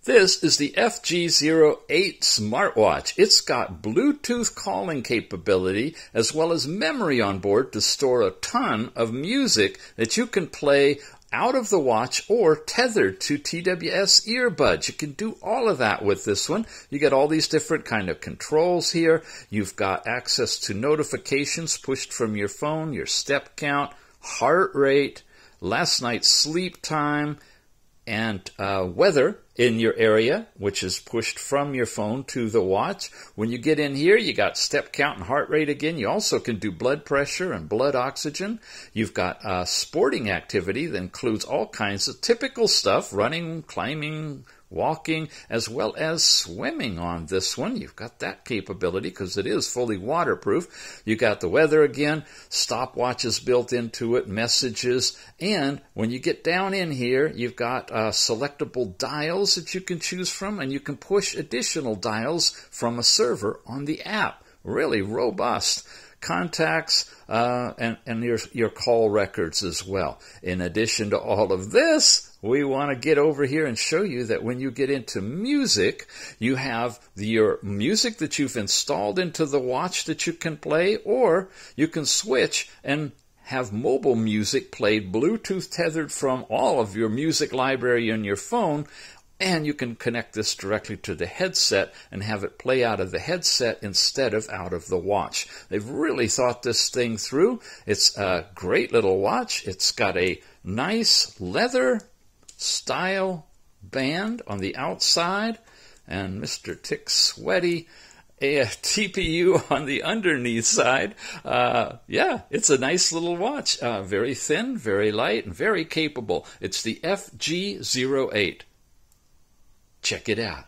This is the FG08 smartwatch. It's got Bluetooth calling capability as well as memory on board to store a ton of music that you can play out of the watch or tethered to TWS earbuds. You can do all of that with this one. You get all these different kind of controls here. You've got access to notifications pushed from your phone, your step count, heart rate, last night's sleep time, and weather in your area, which is pushed from your phone to the watch. When you get in here, you got step count and heart rate again. You also can do blood pressure and blood oxygen. You've got sporting activity that includes all kinds of typical stuff, running, climbing, walking, as well as swimming on this one. You've got that capability because it is fully waterproof. You got the weather again, stopwatches built into it, messages, and when you get down in here, you've got selectable dials that you can choose from, and you can push additional dials from a server on the app. Really robust. Contacts and your call records as well. In addition to all of this, we want to get over here and show you that when you get into music, you have your music that you've installed into the watch that you can play, or you can switch and have mobile music played Bluetooth tethered from all of your music library on your phone. And you can connect this directly to the headset and have it play out of the headset instead of out of the watch. They've really thought this thing through. It's a great little watch. It's got a nice leather style band on the outside and Mr. Tick Sweaty a TPU on the underneath side. Yeah, it's a nice little watch. Very thin, very light, and very capable. It's the FG08. Check it out.